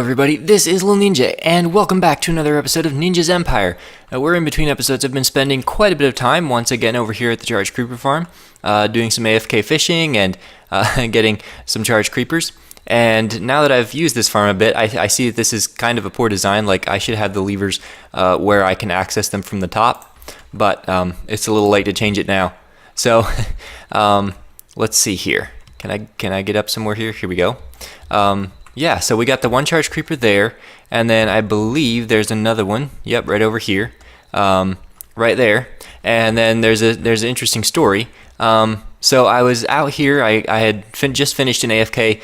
everybody, this is Little Neenja, and welcome back to another episode of Neenja's Empire. We're in between episodes. I've been spending quite a bit of time once again over here at the Charged Creeper Farm, doing some AFK fishing and getting some charged creepers. And now that I've used this farm a bit, I see that this is kind of a poor design. Like, I should have the levers where I can access them from the top, but it's a little late to change it now. So let's see here. Can I get up somewhere here? Here we go. Yeah, so we got the one charged creeper there, and then I believe there's another one. Yep, right over here, right there. And then there's an interesting story. So I was out here. I had just finished an AFK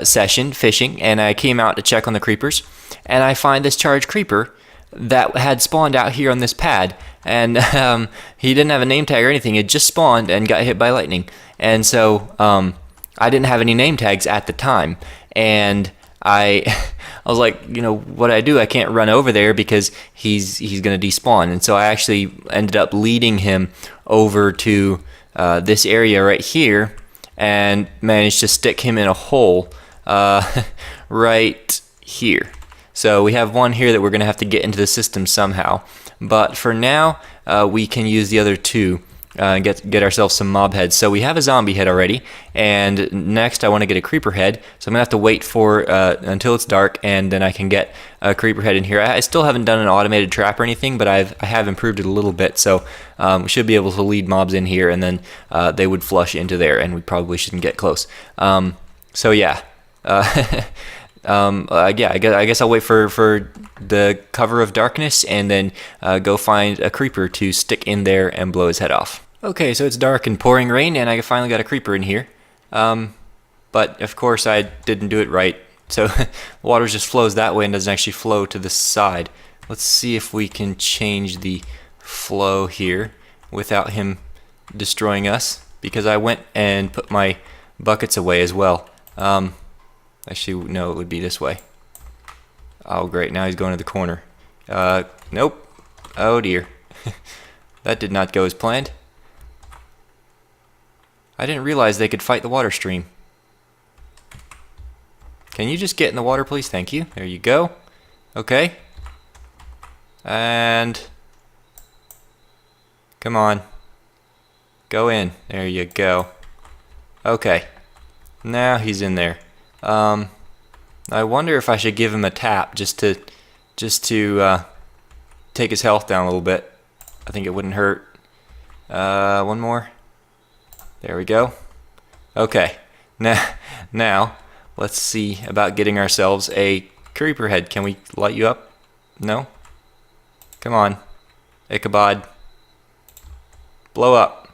session fishing, and I came out to check on the creepers, and I find this charged creeper that had spawned out here on this pad, and he didn't have a name tag or anything. It just spawned and got hit by lightning, and so I didn't have any name tags at the time. And I was like, you know, what do? I can't run over there because he's going to despawn. And so I actually ended up leading him over to this area right here and managed to stick him in a hole right here. So we have one here that we're going to have to get into the system somehow. But for now, we can use the other two. Get ourselves some mob heads. So we have a zombie head already, and next I want to get a creeper head. So I'm gonna have to wait for until it's dark, and then I can get a creeper head in here. I still haven't done an automated trap or anything, but I have improved it a little bit. So we should be able to lead mobs in here, and then they would flush into there, and we probably shouldn't get close. So yeah. I guess I'll wait for the cover of darkness and then go find a creeper to stick in there and blow his head off. Okay, so it's dark and pouring rain, and I finally got a creeper in here. But of course I didn't do it right, so the water just flows that way and doesn't actually flow to the side. Let's see if we can change the flow here without him destroying us, because I went and put my buckets away as well. Actually, no, it would be this way. Oh, great. Now he's going to the corner. Nope. Oh, dear. That did not go as planned. I didn't realize they could fight the water stream. Can you just get in the water, please? Thank you. There you go. Okay. And come on. Go in. There you go. Okay. Now he's in there. I wonder if I should give him a tap just to take his health down a little bit. I think it wouldn't hurt. One more. There we go. Okay. Now let's see about getting ourselves a creeper head. Can we light you up? No? Come on. Ichabod. Blow up.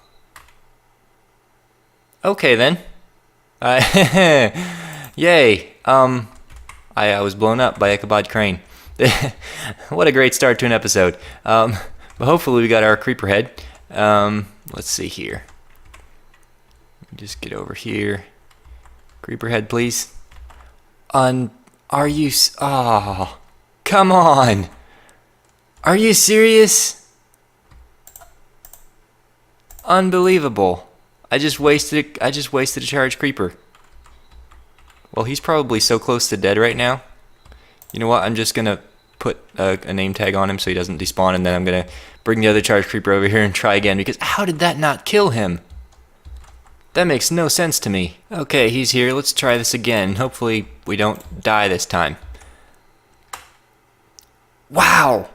Okay then. Yay! I was blown up by Ichabod Crane. What a great start to an episode. But hopefully we got our creeper head. Let's see here. Just get over here. Creeper head, please. Are you? Oh, come on! Are you serious? Unbelievable! I just wasted a charged creeper. Well, he's probably so close to dead right now. You know what? I'm just going to put a name tag on him so he doesn't despawn, and then I'm going to bring the other charged creeper over here and try again, because how did that not kill him? That makes no sense to me. Okay, he's here. Let's try this again. Hopefully we don't die this time. Wow!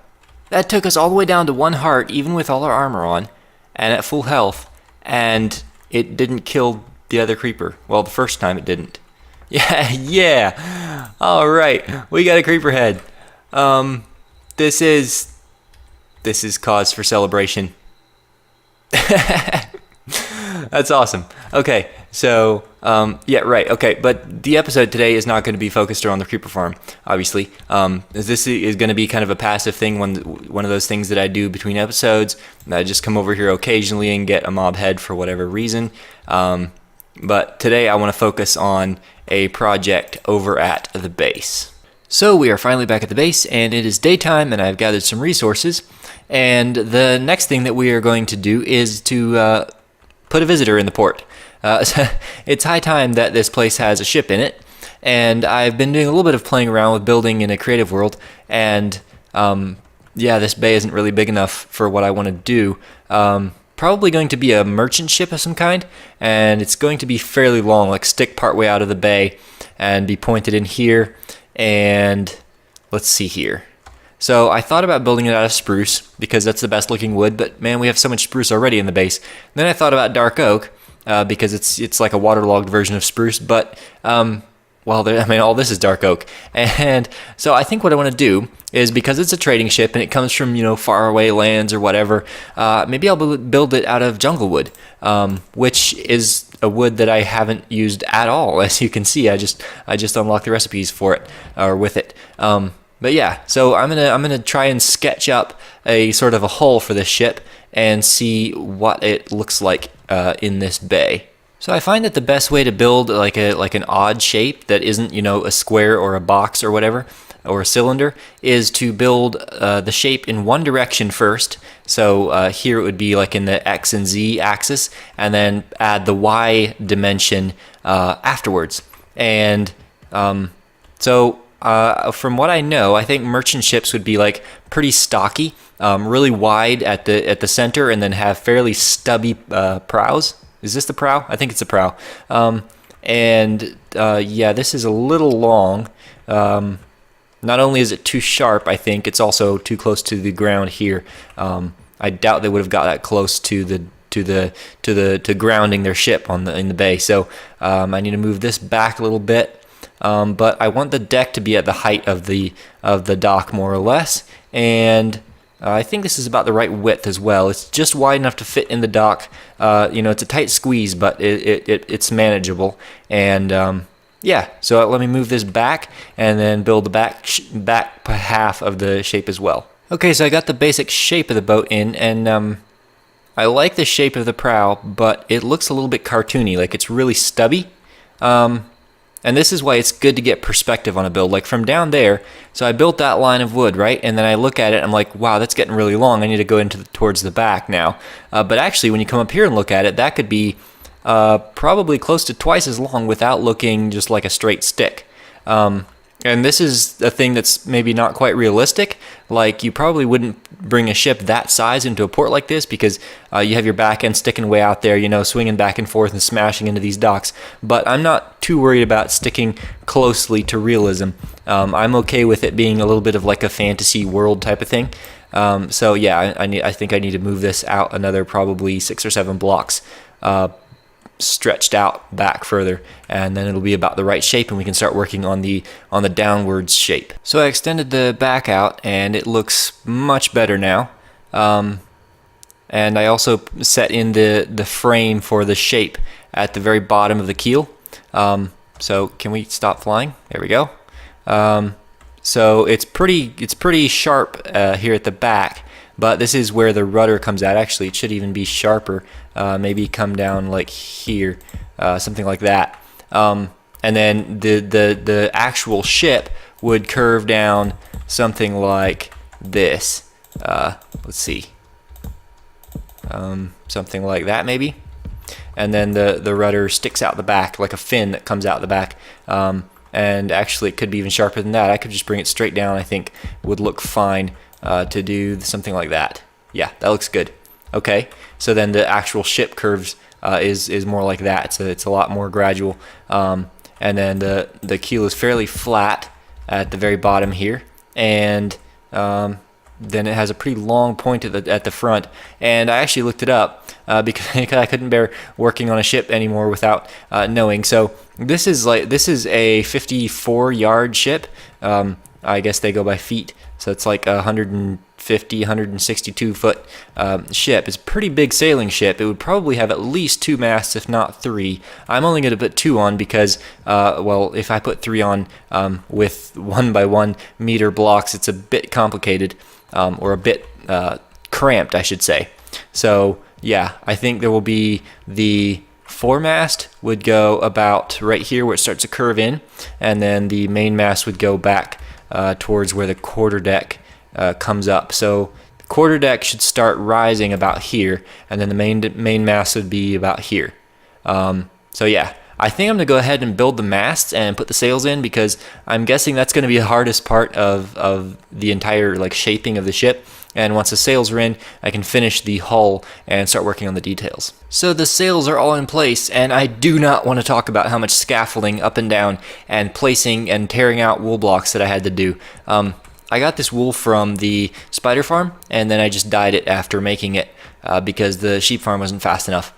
That took us all the way down to 1 heart, even with all our armor on, and at full health, and it didn't kill the other creeper. Well, the first time it didn't. Yeah. All right, we got a creeper head. This is cause for celebration. That's awesome. Okay, so yeah, right. Okay, but the episode today is not going to be focused around the creeper farm, obviously. This is going to be kind of a passive thing, one of those things that I do between episodes. I just come over here occasionally and get a mob head for whatever reason. But today I want to focus on a project over at the base. So we are finally back at the base, and it is daytime, and I've gathered some resources. And the next thing that we are going to do is to put a visitor in the port. It's high time that this place has a ship in it, and I've been doing a little bit of playing around with building in a creative world, and yeah, this bay isn't really big enough for what I want to do. Probably going to be a merchant ship of some kind, and it's going to be fairly long, like stick partway out of the bay and be pointed in here. And let's see here. So I thought about building it out of spruce because that's the best looking wood, but man, we have so much spruce already in the base. And then I thought about dark oak because it's like a waterlogged version of spruce, but well, I mean, all this is dark oak. And so I think what I want to do is, because it's a trading ship and it comes from, faraway lands or whatever, maybe I'll build it out of jungle wood, which is a wood that I haven't used at all. As you can see, I just unlocked the recipes for it, or with it. But yeah, so I'm gonna try and sketch up a sort of a hull for this ship and see what it looks like in this bay. So I find that the best way to build like an odd shape that isn't, a square or a box or whatever, or a cylinder, is to build the shape in one direction first. So here it would be like in the X and Z axis, and then add the Y dimension afterwards. And so from what I know, I think merchant ships would be like pretty stocky, really wide at the center, and then have fairly stubby prows. Is this the prow? I think it's the prow. Yeah, this is a little long. Not only is it too sharp, I think it's also too close to the ground here. I doubt they would have got that close to grounding their ship in the bay. So I need to move this back a little bit. But I want the deck to be at the height of the dock, more or less, and I think this is about the right width as well. It's just wide enough to fit in the dock. It's a tight squeeze, but it's manageable. And yeah, so let me move this back and then build the back half of the shape as well. Okay, so I got the basic shape of the boat in, and I like the shape of the prow, but it looks a little bit cartoony, like it's really stubby. And this is why it's good to get perspective on a build, like from down there. So I built that line of wood, right? And then I look at it, I'm like, wow, that's getting really long. I need to go towards the back now. But actually, when you come up here and look at it, that could be probably close to twice as long without looking just like a straight stick. And this is a thing that's maybe not quite realistic. Like, you probably wouldn't bring a ship that size into a port like this because you have your back end sticking way out there, swinging back and forth and smashing into these docks. But I'm not too worried about sticking closely to realism. I'm okay with it being a little bit of like a fantasy world type of thing. So yeah, I think I need to move this out another probably 6 or 7 blocks, stretched out back further, and then it'll be about the right shape, and we can start working on the downwards shape. So I extended the back out, and it looks much better now. And I also set in the frame for the shape at the very bottom of the keel. So can we stop flying? There we go. So it's pretty sharp here at the back. But this is where the rudder comes out. Actually, it should even be sharper. Maybe come down like here, something like that. And then the actual ship would curve down something like this. Let's see. Something like that maybe. And then the rudder sticks out the back like a fin that comes out the back. And actually, it could be even sharper than that. I could just bring it straight down. I think would look fine. To do something like that. Yeah, that looks good. Okay, so then the actual ship curves is more like that. It's a lot more gradual. And then the keel is fairly flat at the very bottom here, and then it has a pretty long point at the front. And I actually looked it up because I couldn't bear working on a ship anymore without knowing. So this is a 54-yard ship. I guess they go by feet. So it's like a 162 foot ship. It's a pretty big sailing ship. It would probably have at least 2 masts, if not 3. I'm only going to put 2 on because, if I put 3 on with 1 by 1 meter blocks, it's a bit complicated, or a bit cramped, I should say. So yeah, I think there will be the foremast would go about right here where it starts to curve in, and then the main mast would go back towards where the quarterdeck comes up. So the quarterdeck should start rising about here, and then the main mast would be about here. So yeah, I think I'm going to go ahead and build the masts and put the sails in, because I'm guessing that's going to be the hardest part of the entire like shaping of the ship. And once the sails are in, I can finish the hull and start working on the details. So the sails are all in place, and I do not want to talk about how much scaffolding up and down and placing and tearing out wool blocks that I had to do. I got this wool from the spider farm, and then I just dyed it after making it because the sheep farm wasn't fast enough.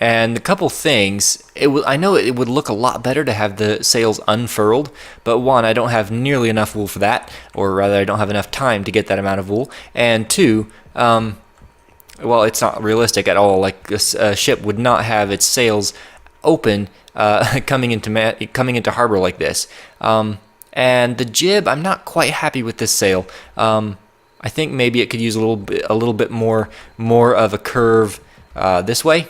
And a couple things, I know it would look a lot better to have the sails unfurled, but one, I don't have nearly enough wool for that, or rather I don't have enough time to get that amount of wool, and two, well, it's not realistic at all. Like a ship would not have its sails open coming into harbor like this. And the jib, I'm not quite happy with this sail. I think maybe it could use a little bit more of a curve this way.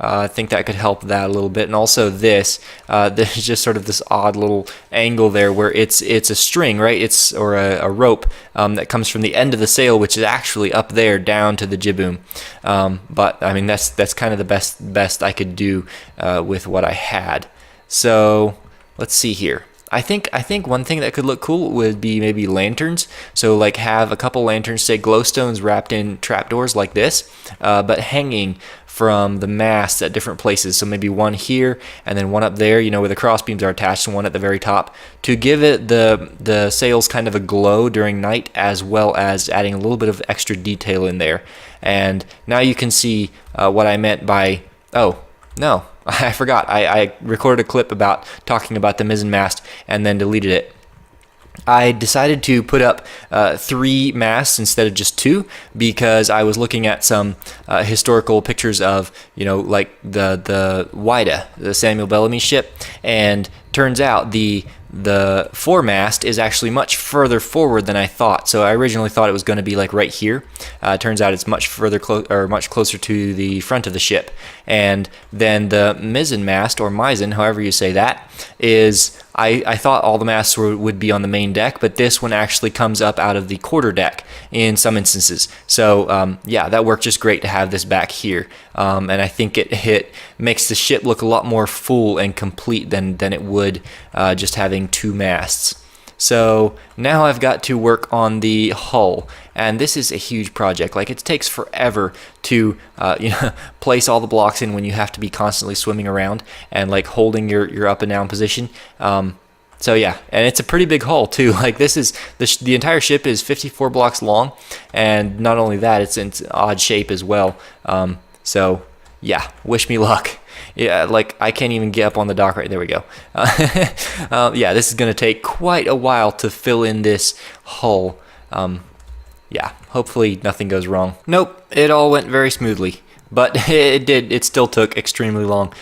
I think that could help that a little bit, and also there's just sort of this odd little angle there where it's a string, right? Or a rope that comes from the end of the sail, which is actually up there down to the jib boom. But I mean that's kind of the best I could do with what I had. So let's see here. I think one thing that could look cool would be maybe lanterns. So like have a couple lanterns, say glowstones wrapped in trapdoors like this, but hanging from the masts at different places. So maybe one here and then one up there, you know, where the cross beams are attached, and one at the very top, to give it the sails kind of a glow during night, as well as adding a little bit of extra detail in there. And now you can see what I meant by, oh no, I forgot. I recorded a clip about talking about the mizzen mast and then deleted it. I decided to put up 3 masts instead of just 2, because I was looking at some historical pictures of, you know, like the Wida, the Samuel Bellamy ship, and turns out the foremast is actually much further forward than I thought. So I originally thought it was going to be like right here. Turns out it's much closer to the front of the ship. And then the mizzen mast, or mizzen, however you say that, is I thought all the masts would be on the main deck, but this one actually comes up out of the quarter deck in some instances. So yeah, that worked just great to have this back here. And I think it makes the ship look a lot more full and complete than it would just having 2 masts. So now I've got to work on the hull, and this is a huge project. Like, it takes forever to place all the blocks in when you have to be constantly swimming around and like holding your up and down position. So yeah, and it's a pretty big hull too. Like, this is the entire ship is 54 blocks long, and not only that, it's in odd shape as well. So yeah, wish me luck. Yeah, like I can't even get up on the dock right there. We go. Yeah, this is going to take quite a while to fill in this hull. Yeah, hopefully nothing goes wrong. Nope, it all went very smoothly, but it did. It still took extremely long.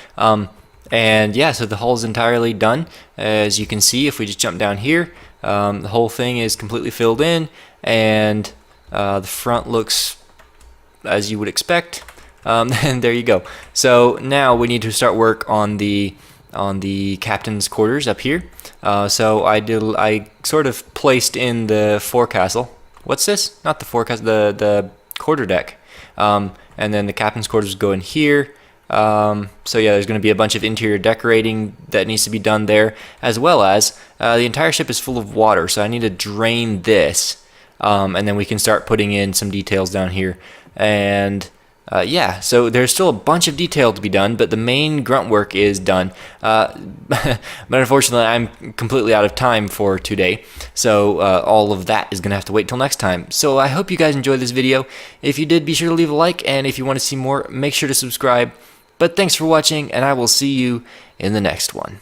And yeah, so the hull is entirely done. As you can see, if we just jump down here, the whole thing is completely filled in, and the front looks as you would expect. And there you go. So now we need to start work on the captain's quarters up here. So I sort of placed in the forecastle. What's this? Not the forecastle, the quarterdeck. And then the captain's quarters go in here. So yeah, there's going to be a bunch of interior decorating that needs to be done there, as well as the entire ship is full of water, so I need to drain this, and then we can start putting in some details down here. And yeah, so there's still a bunch of detail to be done, but the main grunt work is done. But unfortunately, I'm completely out of time for today, so all of that is going to have to wait till next time. So I hope you guys enjoyed this video. If you did, be sure to leave a like, and if you want to see more, make sure to subscribe. But thanks for watching, and I will see you in the next one.